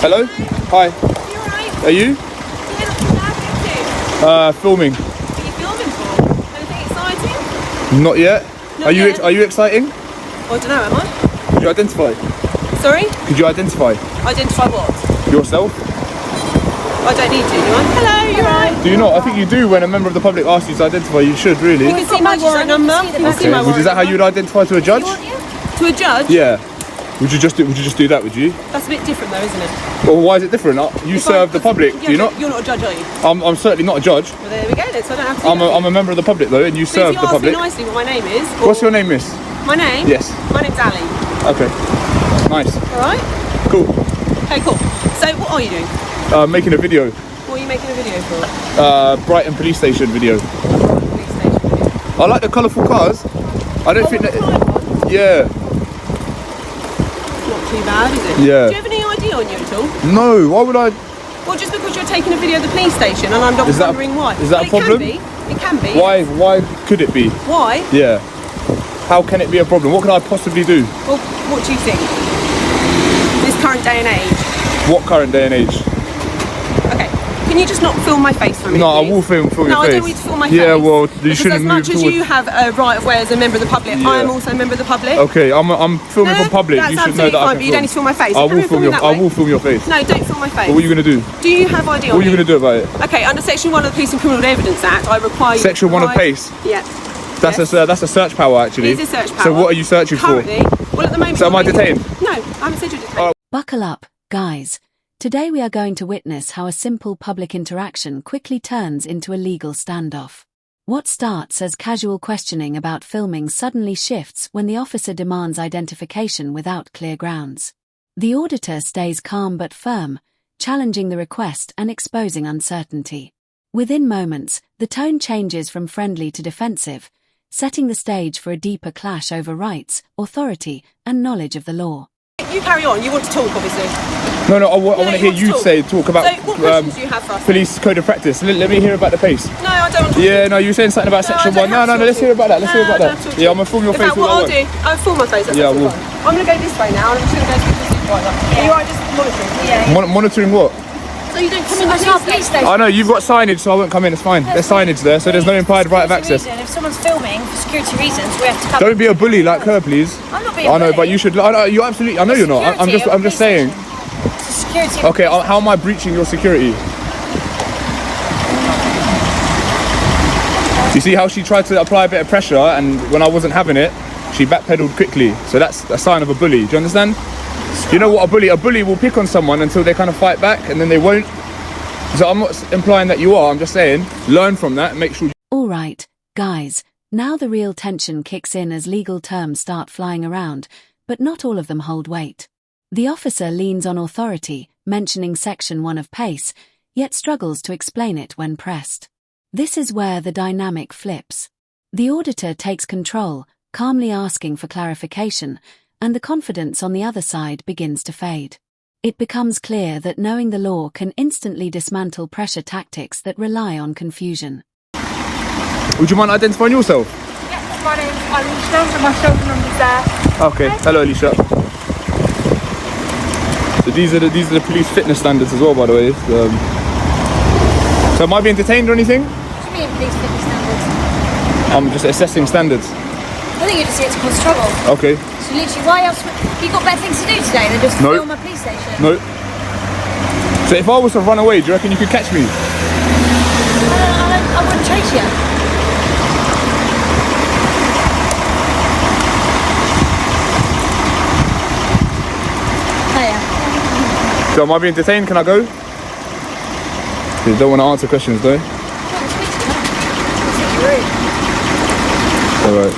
Hello? Hi. You alright? Are you? Yeah, not too bad, thank you. Filming. What are you filming for? Anything exciting? Not yet. Not Are you yet. Are you exciting? Well, I don't know, am I? Could you identify? Sorry? Could you identify Identify what? yourself? I don't need to, do I? Hello, you alright? Do you not? I think you do when a member of the public asks you to identify. You should really. You can see my warrant number. You can see my Okay. Is that how warrant you'd identify to a judge? number. To a judge? Yeah. Would you just do that? Would you? That's a bit different though, isn't it? Well, why is it different? You serve the public. Yeah, Do you not? You're not a judge, are you? I'm certainly not a judge. Well, there we go then, so I don't have to. I'm a member of the public though, and you So serve if the you ask me public. nicely what my name is. What's your name, miss? My name? Yes. My name's Ali. Okay. Nice. Alright? Cool. Okay, cool. So what are you doing? Making a video. What are you making a video for? Brighton police station video. Police station video. I like the colourful cars. I don't think that. Yeah. Not too bad, is it? Yeah. Do you have any ID on you at all? No. Why would I? Well, just because you're taking a video of the police station and I'm not wondering why. Is that a problem? It can be. Why? Why could it be? Why? Yeah. How can it be a problem? What can I possibly do? Well, what do you think? This current day and age. What current day and age? Okay. Can you just not film my face for a minute? No, I please? will film your No, I face. don't need to film my face. Yeah, well, you because shouldn't as much move as forward. you have a right of way as a member of the public, Yeah. I am also a member of the public. Okay, I'm filming for public. That's You should know absolutely that I fine, can but you don't need to film my face. I Carry will on film filming your. that I way. will film your face. No, don't film my face. What are you gonna do? Do you have ID on What are you you? gonna do about it? Okay, under Section 1 of the Police and Criminal Evidence Act, I require you. Section 1 of PACE. Yeah. That's a search power actually. It is a search power. So what are you searching Currently, well, at the moment. So am I you're detained? No, I haven't said you're detained. Oh. Buckle up, guys. Today we are going to witness how a simple public interaction quickly turns into a legal standoff. What starts as casual questioning about filming suddenly shifts when the officer demands identification without clear grounds. The auditor stays calm but firm, challenging the request and exposing uncertainty. Within moments, the tone changes from friendly to defensive, setting the stage for a deeper clash over rights, authority, and knowledge of the law. You carry on. You want to talk, obviously. No, I want to hear you talk about So, what questions do you have for us? police code of practice. Let me hear about the PACE. No, I don't want to. Yeah, no, you were saying something about Section 1. No, let's hear about that. Let's hear about that. Yeah, I'm gonna film your face. In fact, what I'll do, I'll film my face. Yeah, I will. I'm going to go this way now, and I'm just going to go to the supervisor. Are you alright just monitoring? Yeah. Monitoring what? So you don't come in the police station? I know, you've got signage, so I won't come in, it's fine. There's signage there, so there's no implied right of access. If someone's filming for security reasons, we have to come. Don't be a bully like her, please. I'm not being a I know, bully. but you should. I know, you absolutely. I know you're not. I'm just saying. It's a security. Okay, how am I breaching your security? You see how she tried to apply a bit of pressure, and when I wasn't having it, she backpedaled quickly. So that's a sign of a bully. Do you understand? You know what a bully will pick on someone until they kind of fight back, and then they won't. So I'm not implying that you are. I'm just saying, learn from that and make sure. All right, guys, now the real tension kicks in as legal terms start flying around, but not all of them hold weight. The officer leans on authority, mentioning Section 1 of PACE, yet struggles to explain it when pressed. This is where the dynamic flips. The auditor takes control, calmly asking for clarification, and the confidence on the other side begins to fade. It becomes clear that knowing the law can instantly dismantle pressure tactics that rely on confusion. Would you mind identifying yourself? Yes, my name's Alicia, and my shoulder number's there. Okay. Hello, Alicia. So these are the police fitness standards as well, by the way. So am I being detained or anything? What do you mean, police fitness standards? I'm just assessing standards. I think you're just here to cause trouble. Okay. So literally, why else? You got better things to do today than just No. film a police station? No. So if I was to run away, do you reckon you could catch me? I wouldn't chase you. Hiya. So am I being detained? Can I go? You don't want to answer questions, though. Alright.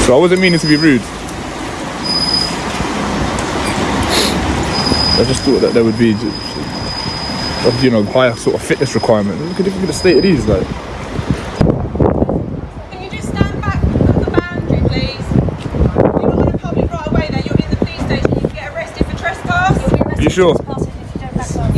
So I wasn't meaning to be rude. I just thought that there would be, higher sort of fitness requirement. Look at the state of these, like. Can you just stand back from the boundary, please? You're not on a public right away there. You're in the police station. You can get arrested for trespass. You sure?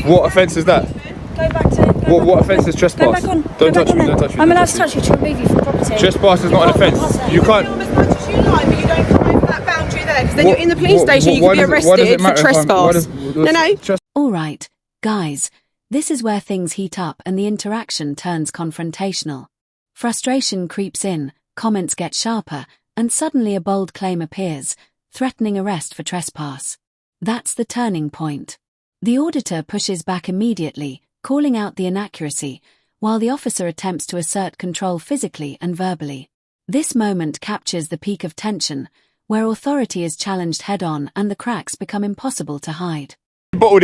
What offence is that? Go back to. What offence is trespass? Go back on. Don't touch me, don't touch me. I'm allowed to touch you to remove you from property. Trespass is not an offence. You can't. Film as much as you like, but you don't come over that boundary there. Because then you're in the police station, you could be arrested for trespass. No. All right, guys, this is where things heat up and the interaction turns confrontational. Frustration creeps in, comments get sharper, and suddenly a bold claim appears, threatening arrest for trespass. That's the turning point. The auditor pushes back immediately, calling out the inaccuracy, while the officer attempts to assert control physically and verbally. This moment captures the peak of tension, where authority is challenged head-on and the cracks become impossible to hide. You bottled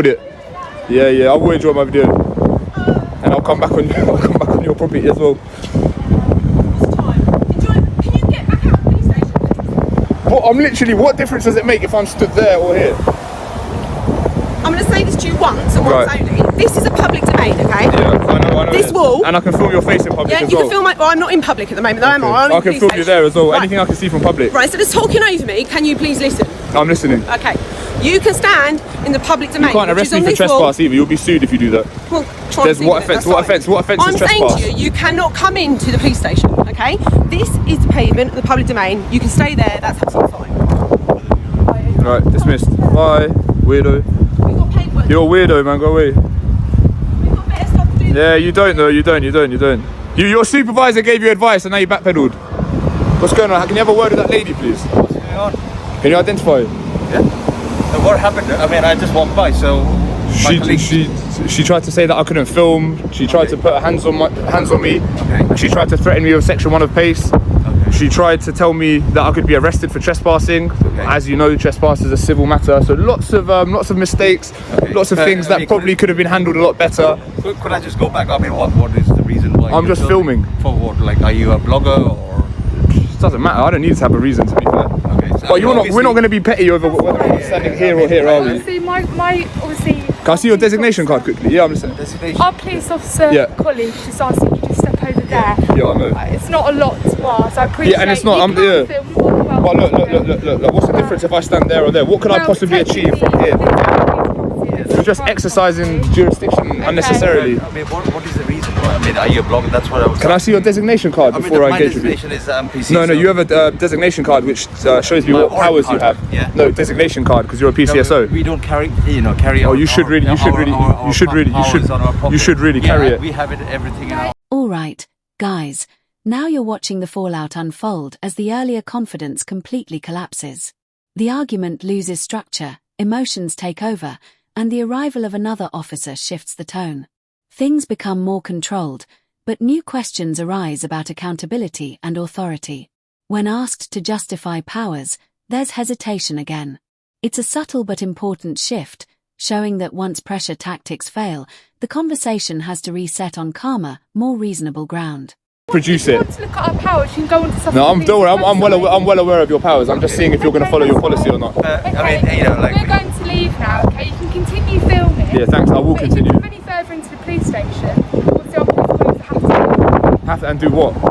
it. Yeah, I'll enjoy my video. And I'll come back on your property as well. Can you get back out of the police station? What difference does it make if I'm stood there or here? I'm going to say this to you once and once only. This is a public domain, okay? Yeah, I know. This wall. And I can film your face in public as well. Yeah, you can film my... Well, I'm not in public at the moment, though, am I? I can film you there as well. Right. Anything I can see from public. Right, so there's talking over me. Can you please listen? I'm listening. Okay. You can stand in the public domain. You can't arrest me for trespass either. You'll be sued if you do that. Well, There's what offence is trespass? I'm saying to you, you cannot come into the police station, okay? This is the pavement, the public domain. You can stay there, that's absolutely fine. Right, dismissed. Bye, weirdo. We've got paperwork. You're a weirdo, man. Go away. We've got better stuff to do. Yeah, you don't though. You don't. Your supervisor gave you advice and now you backpedaled. What's going on? Can you have a word with that lady, please? What's going on? Can you identify? Yeah. So what happened? I mean, I just walked by, so She tried to say that I couldn't film. She tried to put her hands on me. Okay. She tried to threaten me with Section 1 of PACE. Okay. She tried to tell me that I could be arrested for trespassing. Okay. As you know, trespass is a civil matter. So lots of mistakes, lots of things that probably could have been handled a lot better. Could I just go back? I mean, what is the reason why? I'm you're just filming. For what? Like, are you a blogger or? It doesn't matter. I don't need to have a reason, to be fair. Okay. So But we're not going to be petty over whether I'm standing here or here, are we? Obviously, obviously. Can I see your designation card quickly? Yeah, I'm listening. Designation. Our police officer colleague just asked you to step over there. Yeah, I know. It's not a lot to ask. I appreciate. Yeah, and it's not. But look. What's the difference if I stand there or there? What could I possibly achieve from here? You're just exercising jurisdiction unnecessarily. I mean, what is the reason why? I mean, are you a blogger? That's what I was. Can I see your designation card before I my engage with you? designation is PC. No, you have a designation card which shows me what powers you have. Yeah. No, designation card because you're a PCSO. We don't carry Oh, you should really carry it. We have everything in our. All right, guys, now you're watching the fallout unfold as the earlier confidence completely collapses. The argument loses structure, emotions take over, and the arrival of another officer shifts the tone. Things become more controlled, but new questions arise about accountability and authority. When asked to justify powers, there's hesitation again. It's a subtle but important shift, showing that once pressure tactics fail, the conversation has to reset on calmer, more reasonable ground. Produce If you it. want to look at our powers, you can go onto something. No, don't worry. I'm well aware of your powers. I'm just seeing if you're going to follow your policy or not. I mean, we're going to leave now, okay? You can continue filming. Yeah, thanks. I will But continue. if you come any further into the police station, what's the police colleagues have to Have to and do what? It's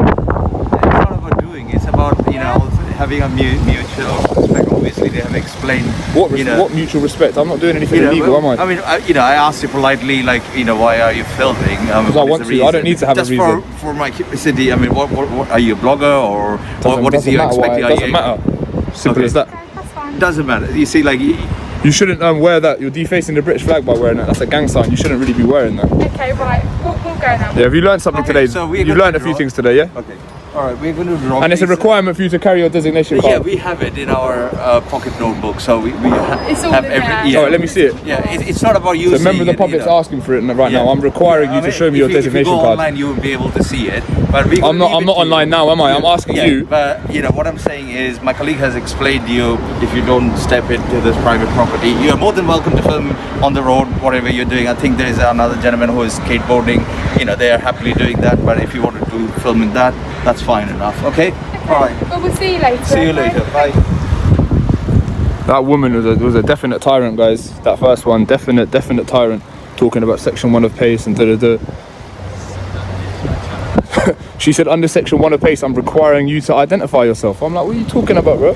not about doing. It's about having a mutual respect. Obviously, they have explained. What mutual respect? I'm not doing anything illegal, am I? I mean, I asked you politely, like, why are you filming? Because I want to. I don't need to have a reason. Just for my curiosity. I mean, what are you a blogger or what is your expectation? It doesn't matter. Simple as that. That's fine. Doesn't matter. You see, like. You shouldn't wear that. You're defacing the British flag by wearing that. That's a gang sign. You shouldn't really be wearing that. Okay, right. We'll go now. Yeah, have you learned something today? So You've learned a few things today, yeah? Okay. All right, we're going to drop. And it's a requirement for you to carry your designation card. Yeah, we have it in our pocket notebook, so we It's all have in there. every. Yeah. All right, let me see it. Yeah, it's not about you. So remember, the public's asking for it right now. I'm requiring you to show me your designation If you go card. online, you will be able to see it. But I'm not online now, am I? I'm asking you. But what I'm saying is, my colleague has explained to you, if you don't step into this private property, you are more than welcome to film on the road, whatever you're doing. I think there is another gentleman who is skateboarding. They are happily doing that. But if you wanted to film in that, that's fine enough. Okay. All right. But we'll see you later. See you later. Bye. That woman was a definite tyrant, guys. That first one, definite tyrant. Talking about Section 1 of PACE and da-da-da. She said, under Section 1 of PACE, I'm requiring you to identify yourself. I'm like, what are you talking about, bro?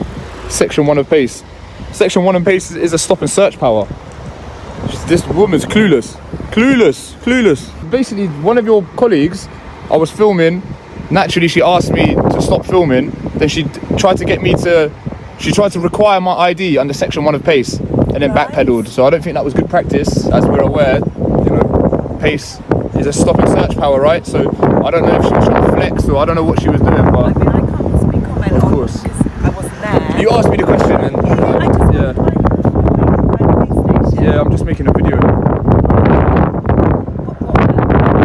Section 1 of PACE. Section 1 of PACE is a stop and search power. This woman's clueless. Basically, one of your colleagues, I was filming. Naturally, she asked me to stop filming. Then she tried to get me to She tried to require my ID under section 1 of PACE and then backpedaled. So I don't think that was good practice. As we're aware, you know, PACE is a stop and search power, right? So I don't know if she was trying to flex or I don't know what she was doing, but I mean, I can't possibly comment of on course. because I wasn't there. You asked me the question and I just yeah. by the police station. Yeah, I'm just making a video.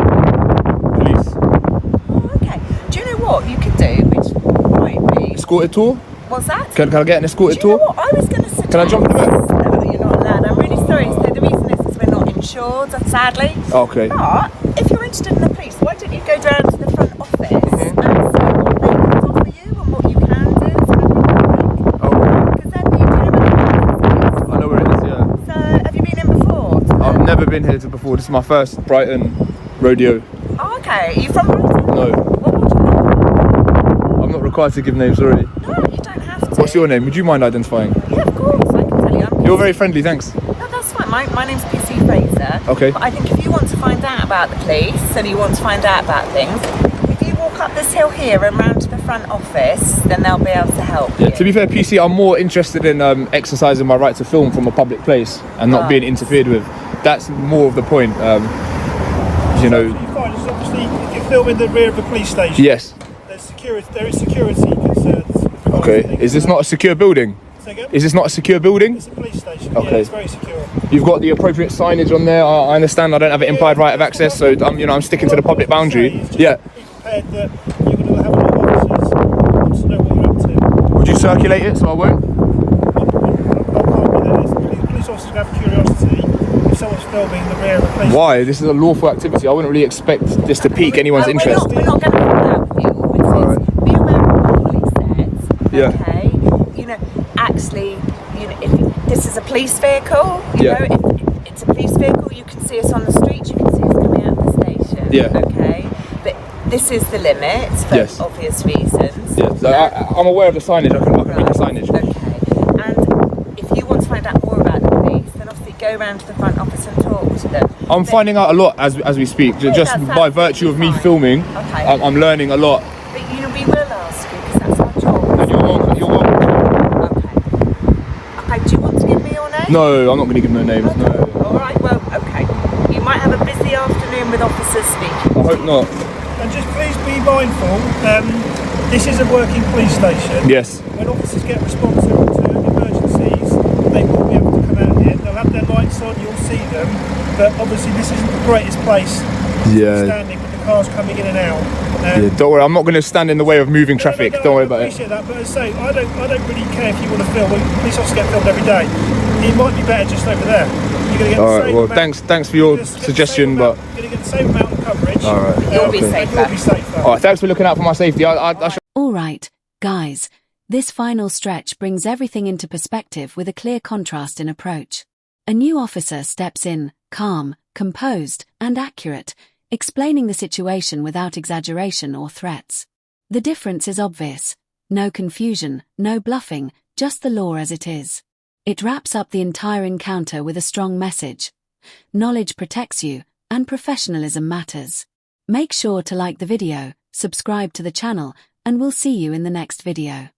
Police. Oh, okay. Do you know what you could do, which might be... Escorted tour? What's that? Can I get an escorted Do you know tour? what I was going to suggest? Can I jump in the back? No, you're not allowed. I'm really sorry. So the reason is we're not insured, sadly. Okay. But if you're interested in the police, why don't you go down to the front office and see what they can offer you and what you can do? Because they're the officers. I know where it is, yeah. So have you been in before? I've never been here before. This is my first Brighton rodeo. Oh, okay. Are you from Brighton? No. What would you know? I'm not required to give names, sorry. No, you don't have to. What's your name? Would you mind identifying? Yeah, of course. I can tell you. You're very friendly, thanks. No, that's fine. My name's PC Fraser. Okay. But I think if you want to find out about the police and you want to find out about things, if you walk up this hill here and round to the front office, then they'll be able to help you. To be fair, PC, I'm more interested in exercising my right to film from a public place and not being interfered with. That's more of the point. You know. You find is obviously if you film in the rear of the police station. Yes. There is security concerns. Okay. Is this not a secure building? Say again? Is this not a secure building? It's a police station. Okay. Yeah, it's very secure. You've got the appropriate signage on there. I understand. I don't have an implied right of access, so I'm sticking to the public boundary. Yeah. Be prepared that you're going to have a lot of officers want to know what you're up to. Would you circulate it so I won't? Police officers have curiosity if someone's filming the rear of a police. Why? This is a lawful activity. I wouldn't really expect this to pique anyone's No, interest. We're not going to fall out with you. All it Alright. says, be aware of what the police says. Yeah. Okay. You know, actually, if this is a police vehicle, you Yeah. know, if it's a police vehicle, you can see us on the street. You can see us coming out of the station. Yeah. Okay. But this is the limit for Yes. obvious reasons. Yeah. So I'm aware of the signage. I can read the signage. Okay. And if you want to find out more about the police, then obviously go round to the front office and talk to them. I'm finding out a lot as we speak. Yeah, Just that's by virtue of me absolutely fine. filming, Okay. I'm learning a lot. But you know, we will ask you because that's our job. And you're welcome. You're welcome. Okay. Okay, do you want to give me your name? No, I'm not going to give no names. No. All right, well, okay. You might have a busy afternoon with officers speaking. I hope not. And just please be mindful, this is a working police station. Yes. When officers get responsive to emergencies, they will be able to come out here. They'll have their lights on, you'll see them. But obviously this isn't the greatest place Yeah. standing with the cars coming in and out. Yeah. Don't worry. I'm not going to stand in the way of moving traffic. Don't worry about I it. appreciate that, but as I say, I don't really care if you want to film. Police officers get filmed every day. It might be better just over there. You're going to get All the right. same Well, amount, thanks for your suggestion, but you're going to get the same amount of coverage. all right. You'll be Okay. safer. You'll be safer. All right. Thanks for looking out for my safety. All right, guys, this final stretch brings everything into perspective with a clear contrast in approach. A new officer steps in, calm, composed, and accurate, explaining the situation without exaggeration or threats. The difference is obvious. No confusion, no bluffing, just the law as it is. It wraps up the entire encounter with a strong message. Knowledge protects you, and professionalism matters. Make sure to like the video, subscribe to the channel, and we'll see you in the next video.